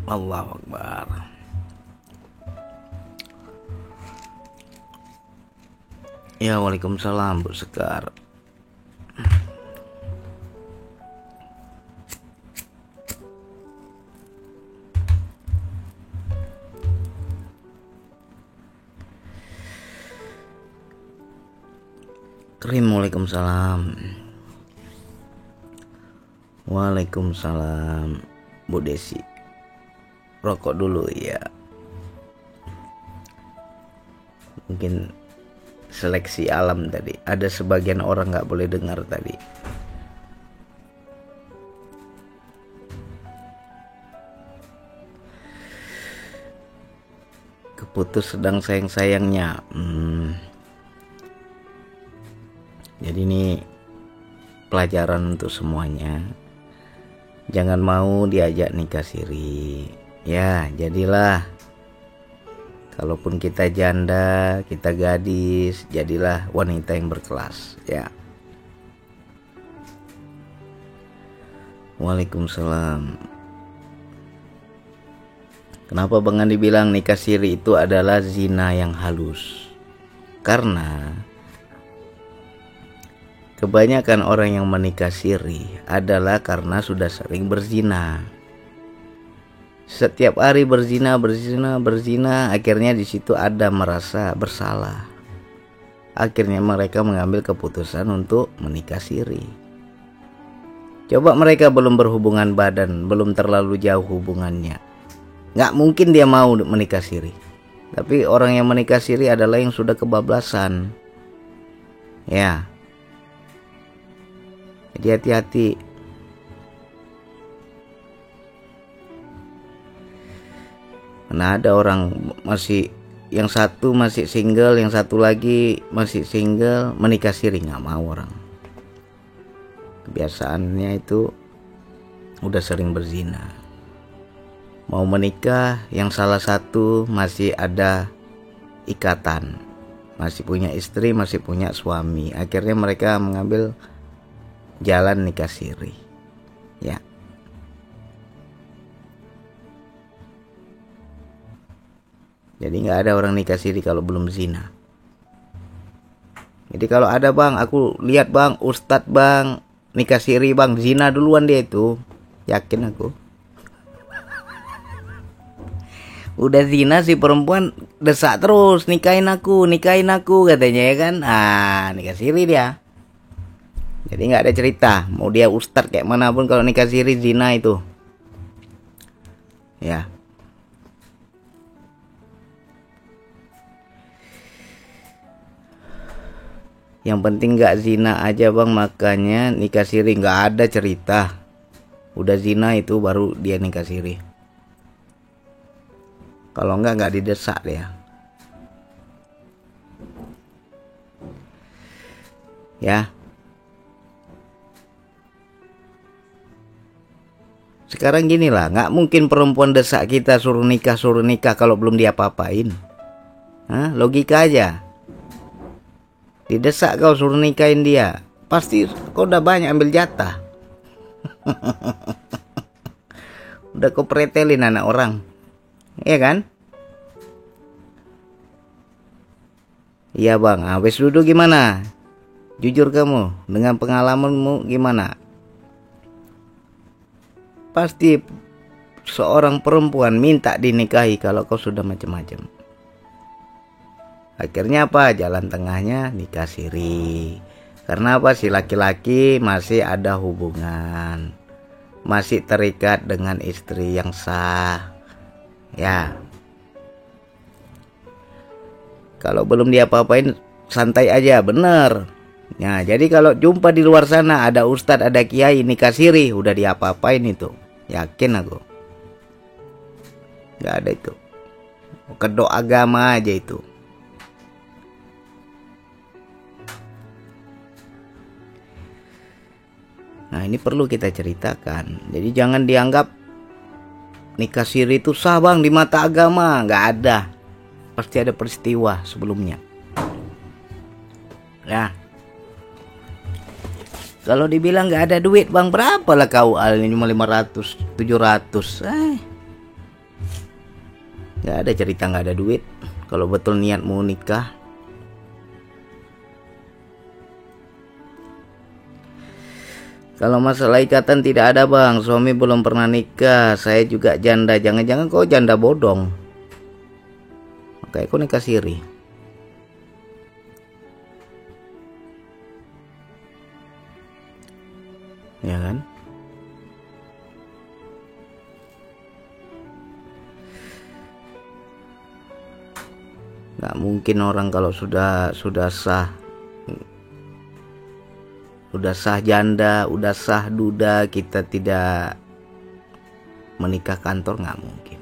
Allahu Akbar. Ya, waalaikumsalam Bu Sekar. Krim, waalaikumsalam. Waalaikumsalam Bu Desi. Rokok dulu ya. Mungkin seleksi alam tadi. Ada sebagian orang gak boleh dengar tadi. Keputus sedang sayang-sayangnya. Jadi ini pelajaran untuk semuanya. Jangan mau diajak nikah siri. Ya, jadilah. Kalaupun kita janda, kita gadis, jadilah wanita yang berkelas, ya. Waalaikumsalam. Kenapa Bang Andi bilang nikah siri itu adalah zina yang halus? Karena kebanyakan orang yang menikah siri adalah karena sudah sering berzina. Setiap hari berzina, akhirnya di situ ada merasa bersalah. Akhirnya mereka mengambil keputusan untuk menikah siri. Coba mereka belum berhubungan badan, belum terlalu jauh hubungannya, nggak mungkin dia mau menikah siri. Tapi orang yang menikah siri adalah yang sudah kebablasan. Ya. Jadi hati-hati. Karena ada orang masih, yang satu masih single, yang satu lagi masih single, menikah siri, nggak mau orang. Kebiasaannya itu udah sering berzina. Mau menikah, yang salah satu masih ada ikatan, masih punya istri, masih punya suami. Akhirnya mereka mengambil jalan nikah siri, ya. Jadi nggak ada orang nikah siri kalau belum zina. Jadi kalau ada Bang, aku lihat Bang, Ustadz Bang, nikah siri Bang, zina duluan dia itu, yakin aku. Udah zina si perempuan desak terus, nikahin aku katanya, ya kan. Nikah siri dia. Jadi nggak ada cerita, mau dia ustadz kayak manapun, kalau nikah siri zina itu, ya. Yang penting nggak zina aja Bang, makanya nikah siri nggak ada cerita. Udah zina itu baru dia nikah siri. Kalau nggak didesak dia. Ya. Sekarang gini lah, nggak mungkin perempuan desak kita suruh nikah kalau belum diapa-apain. Logika aja. Didesak kau suruh nikahin dia, pasti kau udah banyak ambil jatah. Udah kau pretelin anak orang, iya kan? Iya Bang, wes duduk gimana? Jujur kamu, dengan pengalamanmu gimana? Pasti seorang perempuan minta dinikahi kalau kau sudah macam-macam. Akhirnya apa? Jalan tengahnya nikah siri. Karena apa? Si laki-laki masih ada hubungan, masih terikat dengan istri yang sah. Ya. Kalau belum diapa-apain, santai aja, bener. Nah, jadi kalau jumpa di luar sana ada ustadz, ada kiai nikah siri, udah diapa-apain itu. Yakin aku. Gak ada itu. Kedok agama aja itu. Nah, ini perlu kita ceritakan. Jadi jangan dianggap nikah siri itu sah Bang di mata agama. Nggak ada. Pasti ada peristiwa sebelumnya. Nah, kalau dibilang nggak ada duit Bang, berapa lah kau? Ini cuma 500, 700. Nggak ada cerita nggak ada duit. Kalau betul niat mau nikah. Kalau masalah ikatan tidak ada bang. Suami belum pernah nikah. Saya juga janda. Jangan-jangan kau janda bodong. Makanya kau nikah siri. Ya kan? Nggak mungkin orang kalau sudah sah janda, udah sah duda, kita tidak menikah kantor, nggak mungkin.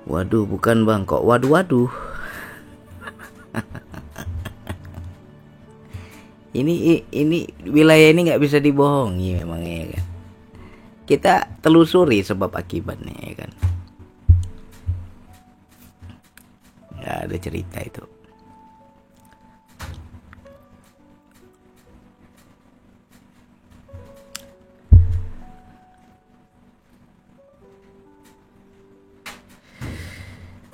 Waduh, bukan bang, kok waduh. ini wilayah ini nggak bisa dibohongi memangnya ya kan. Kita telusuri sebab akibatnya ya kan. Nggak ada cerita itu.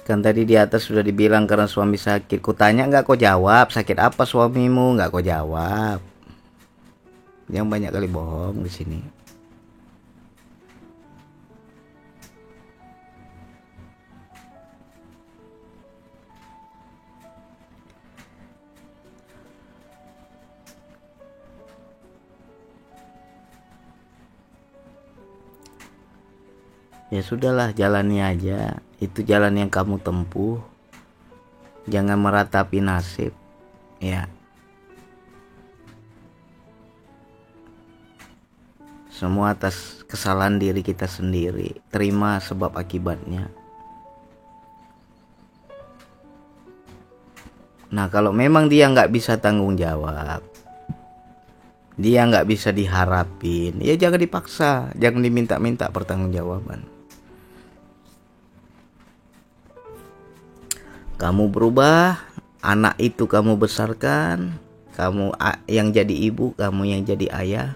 Kan tadi di atas sudah dibilang karena suami sakit. Kutanya nggak kau jawab. Sakit apa suamimu? Nggak kau jawab. Yang banyak kali bohong di sini. Ya sudahlah, jalani aja. Itu jalan yang kamu tempuh. Jangan meratapi nasib. Ya. Semua atas kesalahan diri kita sendiri. Terima sebab akibatnya. Nah, kalau memang dia nggak bisa tanggung jawab, dia nggak bisa diharapin, ya jangan dipaksa, jangan diminta-minta pertanggungjawaban. Kamu berubah, anak itu kamu besarkan, kamu yang jadi ibu, kamu yang jadi ayah.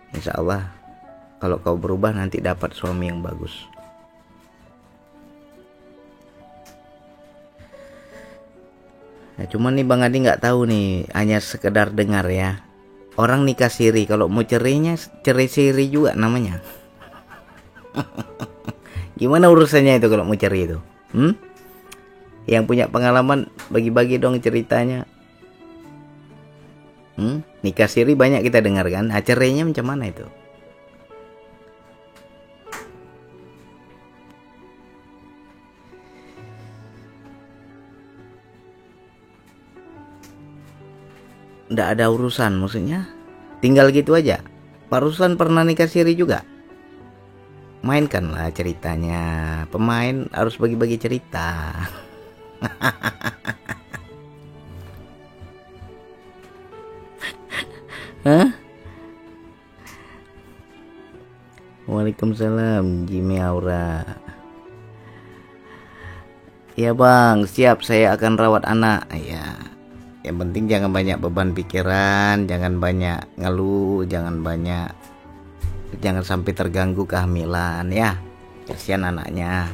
Insya Allah, kalau kau berubah nanti dapat suami yang bagus. Nah, cuman nih Bang Adi nggak tahu nih, hanya sekedar dengar ya. Orang nikah siri, kalau mau cerainya cerai siri juga namanya. Gimana urusannya itu kalau mau cerai itu? Yang punya pengalaman bagi-bagi dong ceritanya. Nikah siri banyak kita dengar kan. Cerainya macam mana itu? Nggak ada urusan maksudnya. Tinggal gitu aja. Pak Ruslan pernah nikah siri juga. Mainkanlah ceritanya. Pemain harus bagi-bagi cerita. Hah? Waalaikumsalam Jimmy Aura. Ya bang, siap, saya akan rawat anak. Ya, yang penting jangan banyak beban pikiran, jangan banyak ngeluh, jangan sampai terganggu kehamilan ya. Kasihan anaknya.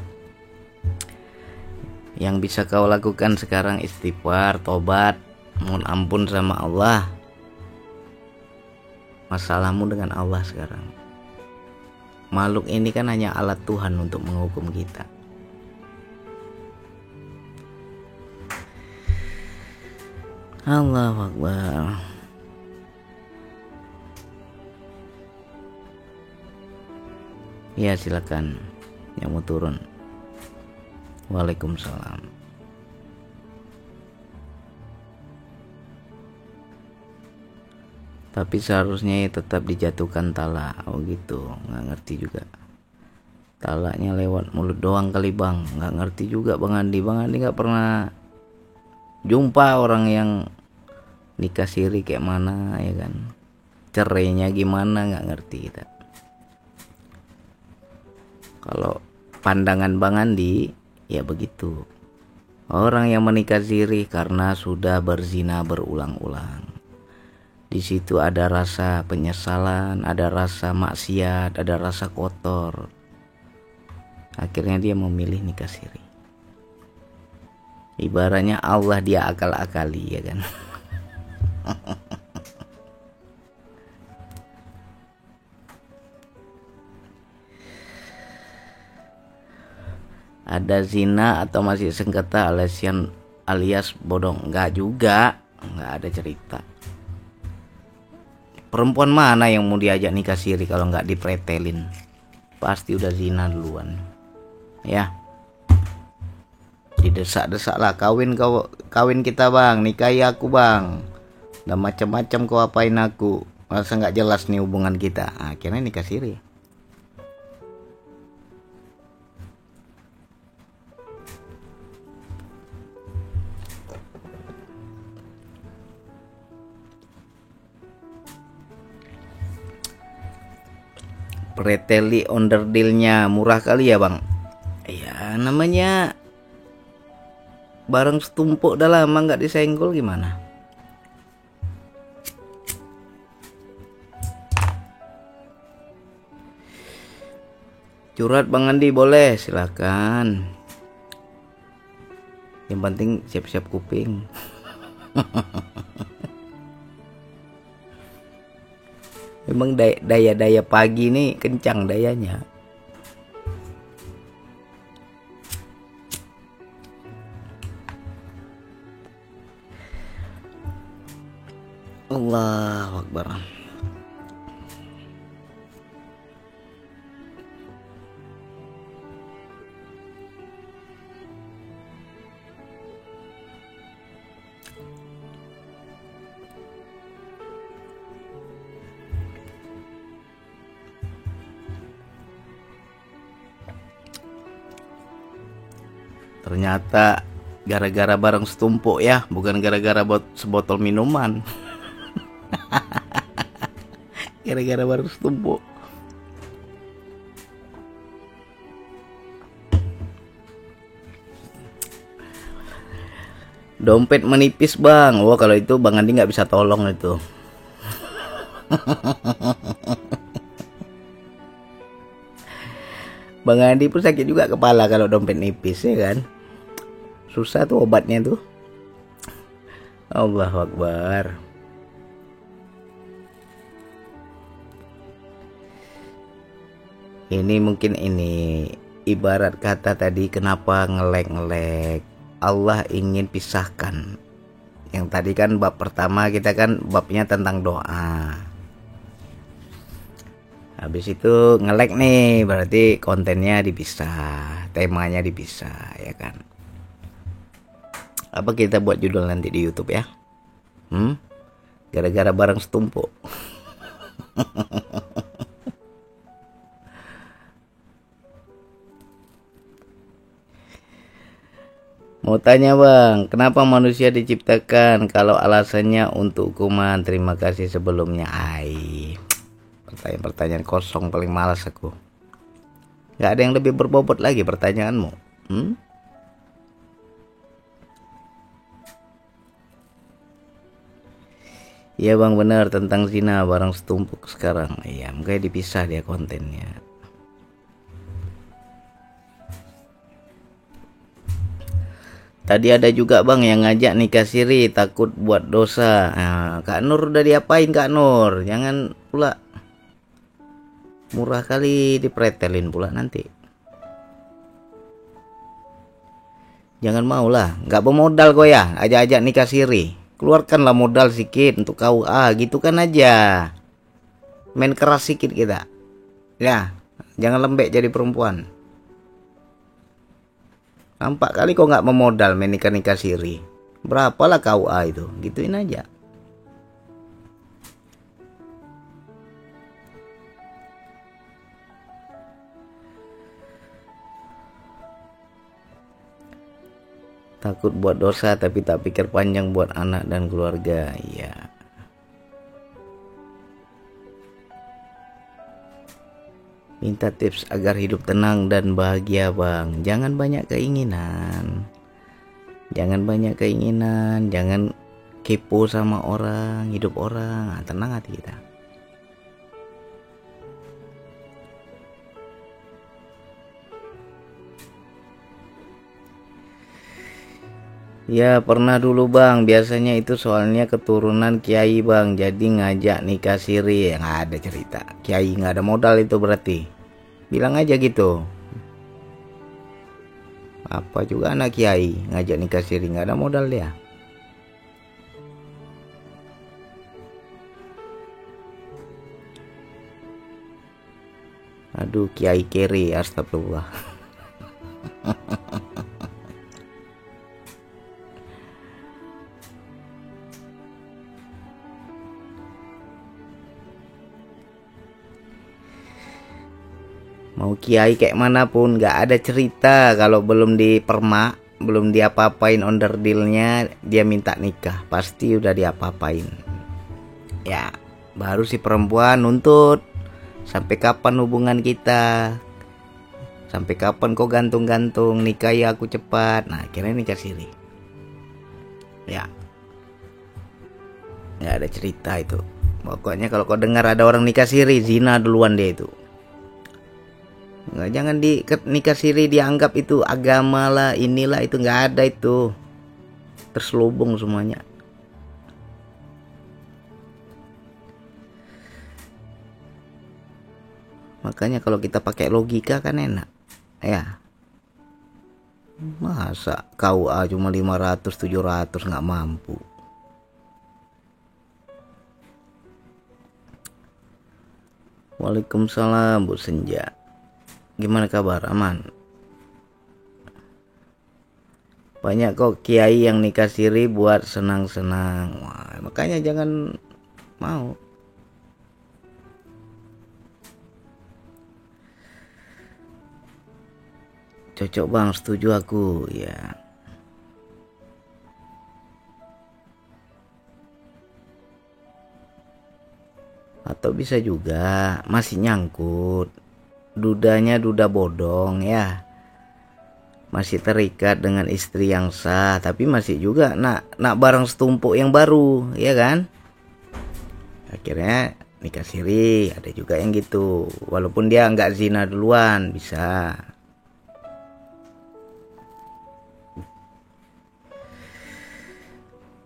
Yang bisa kau lakukan sekarang istighfar, tobat, mohon ampun sama Allah. Masalahmu dengan Allah sekarang. Makhluk ini kan hanya alat Tuhan untuk menghukum kita. Allahu Akbar. Ya silakan yang mau turun. Waalaikumsalam. Tapi seharusnya tetap dijatuhkan talak. Oh gitu, nggak ngerti juga. Talaknya lewat mulut doang kali bang. Nggak ngerti juga Bang Andi. Bang Andi nggak pernah jumpa orang yang nikah siri kayak mana ya kan. Cerainya gimana nggak ngerti kita. Kalau pandangan Bang Andi ya begitu. Orang yang menikah siri karena sudah berzina berulang-ulang. Di situ ada rasa penyesalan, ada rasa maksiat, ada rasa kotor. Akhirnya dia memilih nikah siri. Ibaratnya Allah dia akal-akali, ya kan. Ada zina atau masih sengketa alias bodong? Enggak juga, enggak ada cerita. Perempuan mana yang mau diajak nikah siri kalau nggak dipretelin? Pasti udah zina duluan. Ya. Didesak-desak lah, kawin kita bang, nikahi aku bang. Dan macam-macam kau apain aku. Masa nggak jelas nih hubungan kita. Akhirnya nikah siri. Preteli onderdilnya murah kali ya bang. Ya namanya barang setumpuk udah lama nggak disenggol gimana. Curhat bang Andi boleh, silakan. Yang penting siap-siap kuping. Memang daya pagi nih kencang dayanya. Allahu Akbar. Ternyata gara-gara barang setumpuk ya, bukan gara-gara sebotol minuman. Gara-gara barang setumpuk. Dompet menipis bang. Wah kalau itu bang Andi nggak bisa tolong itu. Bang Andi pun sakit juga kepala kalau dompet nipis ya kan. Susah tuh obatnya tuh. Allahu Akbar. Ini mungkin ini ibarat kata tadi kenapa ngelek-ngelek. Allah ingin pisahkan. Yang tadi kan bab pertama kita kan babnya tentang doa. Habis itu ngelek nih, berarti kontennya dipisah, temanya dipisah, ya kan. Apa kita buat judul nanti di YouTube ya? Gara-gara barang setumpuk. Mau tanya bang, kenapa manusia diciptakan? Kalau alasannya untuk hukuman, terima kasih sebelumnya. Pertanyaan-pertanyaan kosong paling malas aku. Gak ada yang lebih berbobot lagi pertanyaanmu. Iya bang benar tentang zina barang setumpuk sekarang. Iya mungkin dipisah dia kontennya. Tadi ada juga bang yang ngajak nikah siri takut buat dosa. Nah, Kak Nur udah diapain Kak Nur? Jangan pula murah kali dipretelin pula nanti. Jangan maulah, nggak bermodal kok ya, ajak-ajak nikah siri. Keluarkanlah modal sedikit untuk KUA, gitu kan aja. Main keras sedikit kita. Ya, jangan lembek jadi perempuan. Nampak kali kok nggak memodal main nikah-nikah siri. Berapalah KUA itu, gituin aja. Takut buat dosa tapi tak pikir panjang buat anak dan keluarga. Iya. Minta tips agar hidup tenang dan bahagia bang. Jangan banyak keinginan. Jangan banyak keinginan. Jangan kepo sama orang, hidup orang, tenang hati kita. Ya pernah dulu bang, biasanya itu soalnya keturunan kiai bang, jadi ngajak nikah siri, nggak ada cerita. Kiai nggak ada modal itu berarti, bilang aja gitu. Apa juga anak kiai ngajak nikah siri, nggak ada modal dia. Aduh, kiai kere, astagfirullah. Mau kiai kayak manapun nggak ada cerita kalau belum dipermak, belum diapa-apain onderdilnya, dia minta nikah pasti udah diapa-apain. Ya baru si perempuan nuntut, sampai kapan hubungan kita, sampai kapan kau gantung-gantung, nikahi aku cepat. Nah akhirnya nikah siri. Ya nggak ada cerita itu. Pokoknya kalau kau dengar ada orang nikah siri, zina duluan dia itu. Nggak, jangan di nikah siri dianggap itu agama lah, inilah itu, nggak ada itu, terselubung semuanya. Makanya kalau kita pakai logika kan enak ya. Masa KUA cuma 500-700 nggak mampu. Waalaikumsalam Bu Senja, gimana kabar, aman? Banyak kok kiai yang nikah siri buat senang-senang. Wah, makanya jangan mau. Cocok bang, setuju aku ya. Atau bisa juga masih nyangkut, dudanya duda bodong ya, masih terikat dengan istri yang sah, tapi masih juga nak barang setumpuk yang baru ya kan. Akhirnya nikah siri, ada juga yang gitu, walaupun dia nggak zina duluan bisa.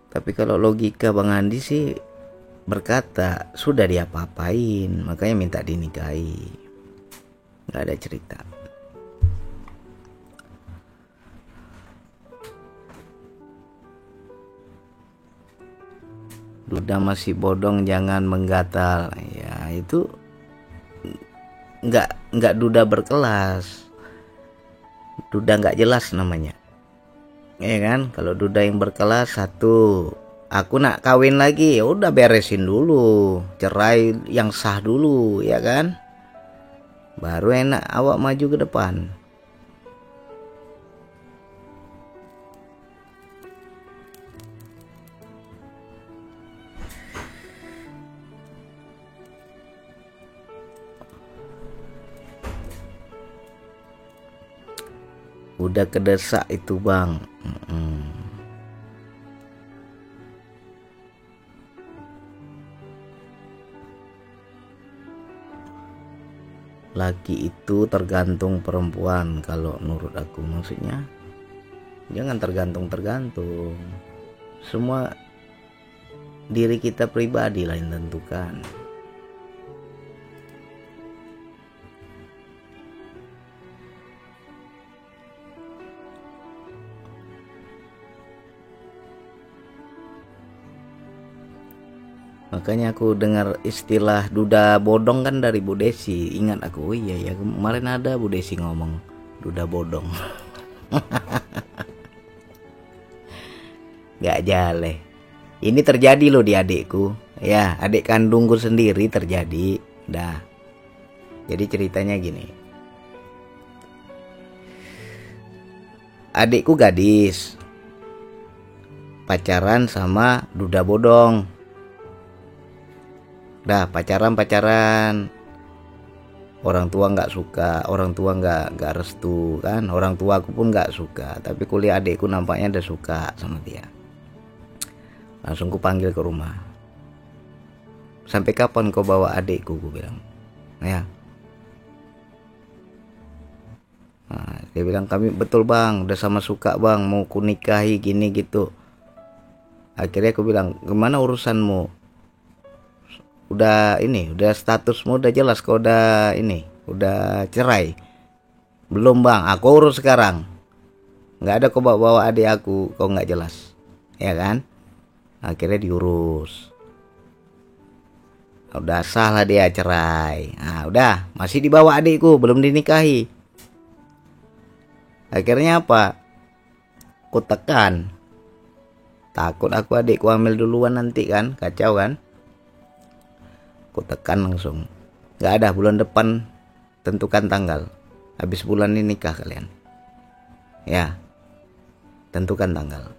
Tapi kalau logika Bang Andi sih berkata sudah diapa-apain, makanya minta dinikahi, nggak ada cerita. Duda masih bodong jangan menggatal, ya itu nggak duda berkelas, duda nggak jelas namanya. Ya kan, kalau duda yang berkelas, satu, aku nak kawin lagi, ya udah beresin dulu, cerai yang sah dulu ya kan, baru enak awak maju ke depan. Udah kedesak itu bang. Laki itu tergantung perempuan kalau menurut aku, maksudnya jangan tergantung. Semua diri kita pribadi lah yang tentukan. Makanya aku dengar istilah duda bodong kan dari Bu Desi. Ingat aku, oh iya ya kemarin ada Bu Desi ngomong duda bodong. Gak jale. Ini terjadi loh di adikku. Ya, adik kandungku sendiri terjadi. Dah. Jadi ceritanya gini. Adikku gadis pacaran sama duda bodong. Dah pacaran, orang tua nggak suka, orang tua nggak restu kan, orang tua aku pun nggak suka, tapi kuliah adikku nampaknya udah suka sama dia. Langsung ku panggil ke rumah. Sampai kapan kau bawa adikku, ku bilang. Ya. Nah, dia bilang, kami betul bang, udah sama suka bang, mau ku nikahi gini gitu. Akhirnya aku bilang, gimana urusanmu? Udah statusmu udah jelas, kau udah udah cerai? Belum bang, aku urus sekarang. Nggak ada kau bawa adik aku, kau nggak jelas, ya kan? Akhirnya diurus. Udah sah lah dia cerai. Nah udah, masih dibawa adikku, belum dinikahi. Akhirnya apa? Ku tekan. Takut aku adikku hamil duluan nanti kan, kacau kan. Ku tekan langsung. Gak ada, bulan depan tentukan tanggal. Habis bulan ini nikah kalian. Ya, tentukan tanggal.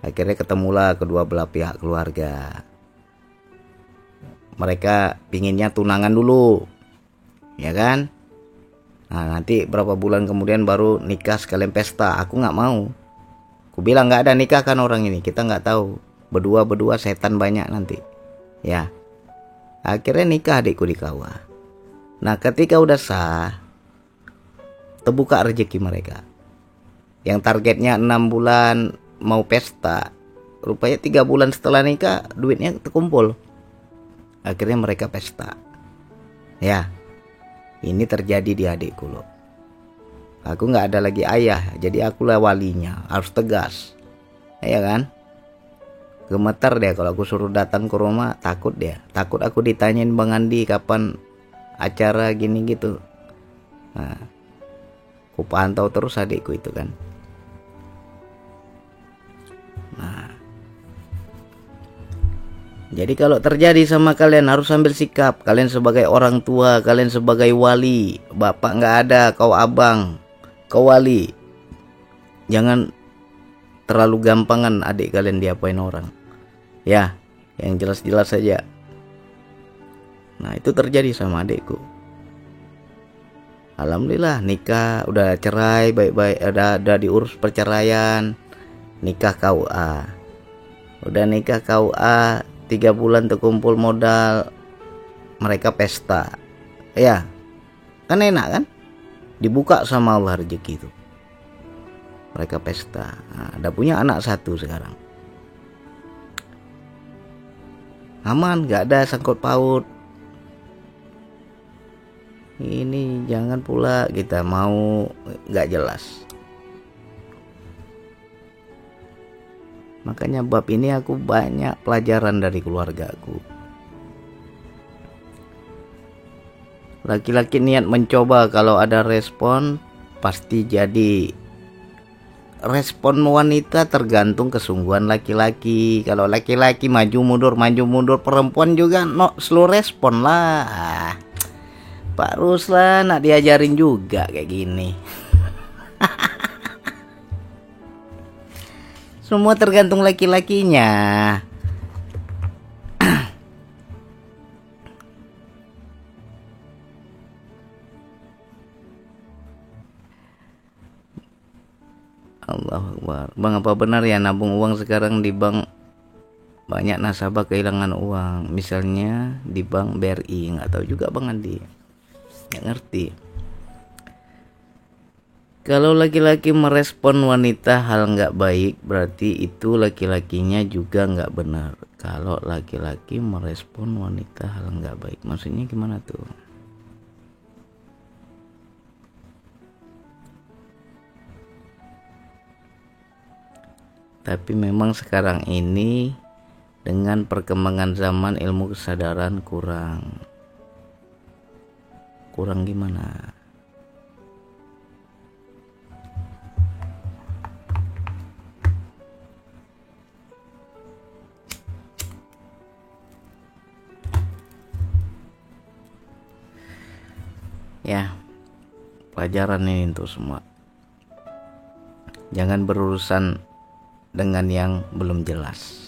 Akhirnya ketemulah kedua belah pihak keluarga. Mereka pinginnya tunangan dulu, ya kan? Nah nanti berapa bulan kemudian baru nikah sekalian pesta. Aku nggak mau. Aku bilang nggak ada nikah kan orang ini, kita nggak tahu. Berdua setan banyak nanti. Ya. Akhirnya nikah adikku di KUA. Nah ketika udah sah, terbuka rezeki mereka. Yang targetnya 6 bulan mau pesta, rupanya 3 bulan setelah nikah duitnya terkumpul. Akhirnya mereka pesta. Ya. Ini terjadi di adikku loh. Aku nggak ada lagi ayah, jadi akulah walinya, harus tegas, ya kan? Gemetar dia kalau aku suruh datang ke rumah, takut dia, takut aku ditanyain Bang Andi kapan acara gini gitu. Nah, aku pantau terus adikku itu kan. Nah, jadi kalau terjadi sama kalian harus ambil sikap. Kalian sebagai orang tua, kalian sebagai wali. Bapak nggak ada, kau abang, kau wali. Jangan terlalu gampangan adik kalian diapain orang. Ya, yang jelas-jelas saja. Nah itu terjadi sama adikku. Alhamdulillah nikah, udah cerai baik-baik, udah diurus perceraian, nikah KUA. Udah nikah KUA, 3 bulan terkumpul modal, mereka pesta. Ya, kan enak kan? Dibuka sama Allah rezeki itu. Mereka pesta. Nah, udah punya anak 1 sekarang. Aman, gak ada sangkut paut. Ini jangan pula kita mau gak jelas. Makanya bab ini aku banyak pelajaran dari keluargaku. Laki-laki niat mencoba, kalau ada respon pasti jadi. Respon wanita tergantung kesungguhan laki-laki. Kalau laki-laki maju mundur, perempuan juga slow respon lah. Pak Ruslan nak diajarin juga kayak gini. Semua tergantung laki-lakinya. Allahu Akbar. Bang, apa benar ya nabung uang sekarang di bank banyak nasabah kehilangan uang? Misalnya di bank BRI, nggak tahu juga Bang Andi, nggak ngerti. Kalau laki-laki merespon wanita hal nggak baik, berarti itu laki-lakinya juga nggak benar. Kalau laki-laki merespon wanita hal nggak baik, maksudnya gimana tuh? Tapi memang sekarang ini dengan perkembangan zaman ilmu kesadaran kurang gimana? Ya, pelajaran ini untuk semua. Jangan berurusan dengan yang belum jelas.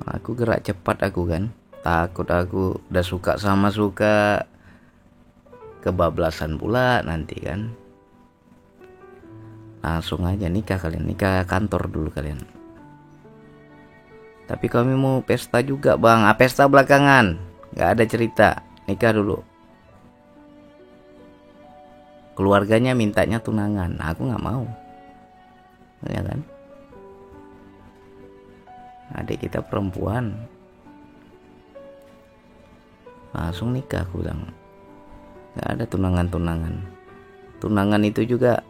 Aku gerak cepat aku kan. Takut aku udah suka sama suka. kebablasan pula nanti kan. Langsung aja nikah kalian, nikah kantor dulu kalian. Tapi kami mau pesta juga bang. Pesta belakangan, nggak ada cerita, nikah dulu. Keluarganya mintanya tunangan, aku nggak mau, ya kan? Adik kita perempuan, langsung nikah aku bilang. Nggak ada tunangan. Tunangan itu juga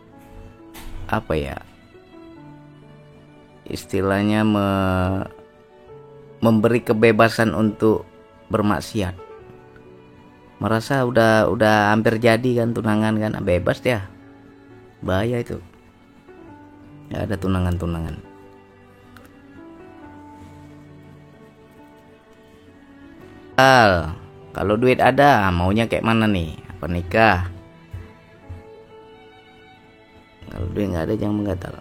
apa ya, istilahnya memberi kebebasan untuk bermaksiat. Merasa udah hampir jadi kan tunangan kan, bebas ya, bahaya itu. Nggak ada tunangan. Kalau duit ada, maunya kayak mana nih? Apa nikah? Kalau duit nggak ada, jangan menggatal.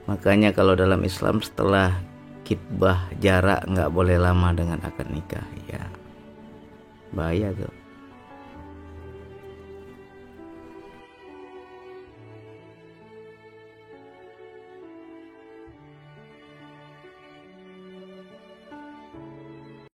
Makanya kalau dalam Islam setelah khitbah jarak nggak boleh lama dengan akad nikah, ya bahaya tuh.